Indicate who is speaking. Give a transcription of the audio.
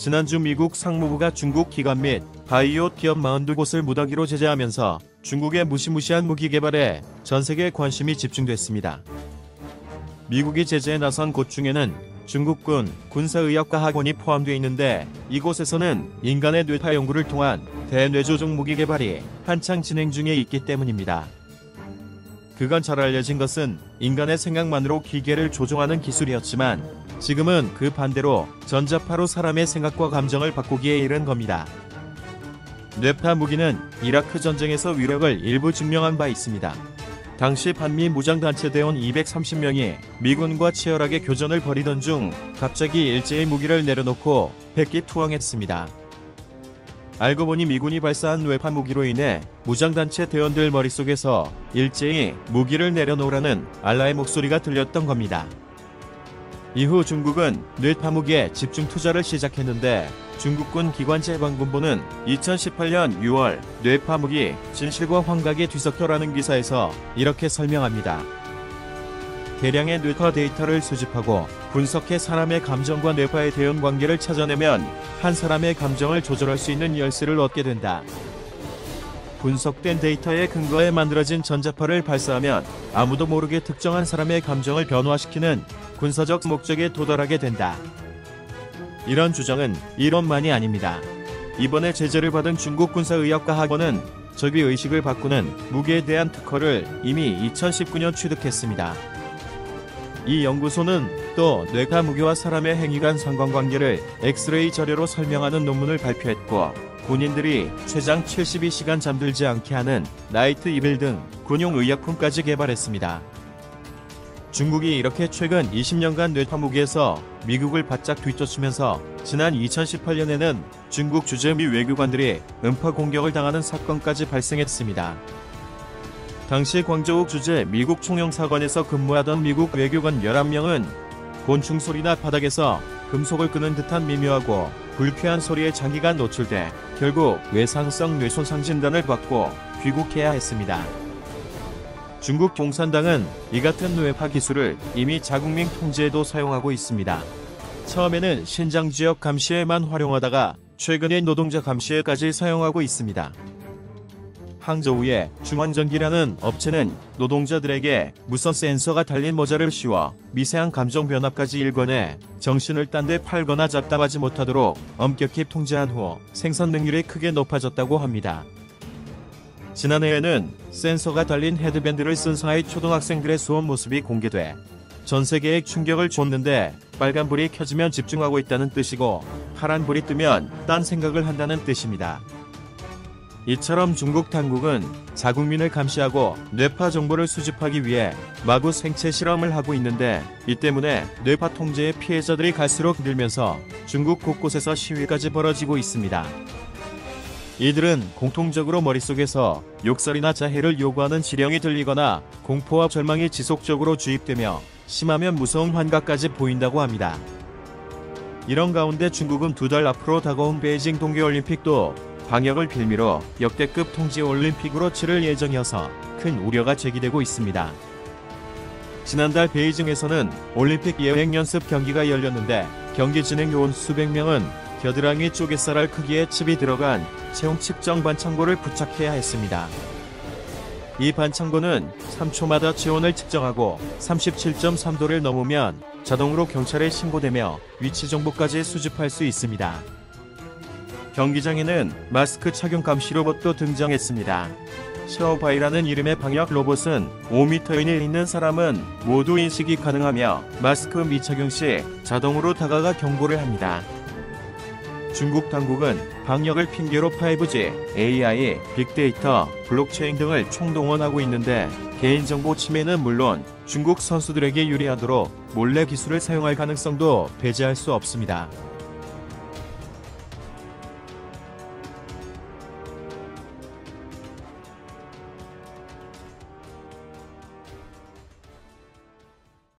Speaker 1: 지난주 미국 상무부가 중국 기관 및 바이오 기업 42곳을 무더기로 제재하면서 중국의 무시무시한 무기 개발에 전 세계 관심이 집중됐습니다. 미국이 제재에 나선 곳 중에는 중국군 군사의학과 학원이 포함되어 있는데, 이곳에서는 인간의 뇌파 연구를 통한 대뇌조종 무기 개발이 한창 진행 중에 있기 때문입니다. 그간 잘 알려진 것은 인간의 생각만으로 기계를 조종하는 기술이었지만, 지금은 그 반대로 전자파로 사람의 생각과 감정을 바꾸기에 이른 겁니다. 뇌파 무기는 이라크 전쟁에서 위력을 일부 증명한 바 있습니다. 당시 반미 무장단체 대원 230명이 미군과 치열하게 교전을 벌이던 중 갑자기 일제히 무기를 내려놓고 백기투항했습니다. 알고 보니 미군이 발사한 뇌파 무기로 인해 무장단체 대원들 머릿속에서 일제히 무기를 내려놓으라는 알라의 목소리가 들렸던 겁니다. 이후 중국은 뇌파 무기에 집중 투자를 시작했는데, 중국군 기관제방군부는 2018년 6월 뇌파 무기 진실과 환각이 뒤섞여라는 기사에서 이렇게 설명합니다. 대량의 뇌파 데이터를 수집하고 분석해 사람의 감정과 뇌파의 대응 관계를 찾아내면 한 사람의 감정을 조절할 수 있는 열쇠를 얻게 된다. 분석된 데이터에 근거해 만들어진 전자파를 발사하면 아무도 모르게 특정한 사람의 감정을 변화시키는 군사적 목적에 도달하게 된다. 이런 주장은 이론만이 아닙니다. 이번에 제재를 받은 중국 군사의학과 학원은 적의의식을 바꾸는 무기에 대한 특허를 이미 2019년 취득했습니다. 이 연구소는 또 뇌파 무기와 사람의 행위 간 상관관계를 엑스레이 자료로 설명하는 논문을 발표했고, 군인들이 최장 72시간 잠들지 않게 하는 나이트 이빌 등 군용 의약품까지 개발했습니다. 중국이 이렇게 최근 20년간 뇌파 무기에서 미국을 바짝 뒤쫓으면서 지난 2018년에는 중국 주재 미 외교관들이 음파 공격을 당하는 사건까지 발생했습니다. 당시 광저우 주재 미국 총영사관에서 근무하던 미국 외교관 11명은 곤충 소리나 바닥에서 금속을 끄는 듯한 미묘하고 불쾌한 소리에 장기간 노출돼 결국 외상성 뇌손상 진단을 받고 귀국해야 했습니다. 중국 공산당은 이 같은 뇌파 기술을 이미 자국민 통제에도 사용하고 있습니다. 처음에는 신장 지역 감시에만 활용하다가 최근에 노동자 감시에까지 사용하고 있습니다. 항저우의 중환전기라는 업체는 노동자들에게 무선 센서가 달린 모자를 씌워 미세한 감정 변화까지 일궈내 정신을 딴 데 팔거나 잡담하지 못하도록 엄격히 통제한 후 생산 능률이 크게 높아졌다고 합니다. 지난해에는 센서가 달린 헤드밴드를 쓴 상하이 초등학생들의 수업 모습이 공개돼 전 세계에 충격을 줬는데, 빨간불이 켜지면 집중하고 있다는 뜻이고 파란불이 뜨면 딴 생각을 한다는 뜻입니다. 이처럼 중국 당국은 자국민을 감시하고 뇌파 정보를 수집하기 위해 마구 생체 실험을 하고 있는데, 이 때문에 뇌파 통제의 피해자들이 갈수록 늘면서 중국 곳곳에서 시위까지 벌어지고 있습니다. 이들은 공통적으로 머릿속에서 욕설이나 자해를 요구하는 지령이 들리거나 공포와 절망이 지속적으로 주입되며 심하면 무서운 환각까지 보인다고 합니다. 이런 가운데 중국은 2달 앞으로 다가온 베이징 동계올림픽도 방역을 빌미로 역대급 통제올림픽으로 치를 예정이어서 큰 우려가 제기되고 있습니다. 지난달 베이징에서는 올림픽 예행 연습 경기가 열렸는데, 경기 진행 요원 수백 명은 겨드랑이 쪽에 쌀알 크기의 칩이 들어간 체온 측정 반창고를 부착해야 했습니다. 이 반창고는 3초마다 체온을 측정하고 37.3도를 넘으면 자동으로 경찰에 신고되며 위치 정보까지 수집할 수 있습니다. 경기장에는 마스크 착용 감시 로봇도 등장했습니다. 샤오바이라는 이름의 방역 로봇은 5m 이내에 있는 사람은 모두 인식이 가능하며 마스크 미착용 시 자동으로 다가가 경고를 합니다. 중국 당국은 방역을 핑계로 5G, AI, 빅데이터, 블록체인 등을 총동원하고 있는데, 개인정보 침해는 물론 중국 선수들에게 유리하도록 몰래 기술을 사용할 가능성도 배제할 수 없습니다.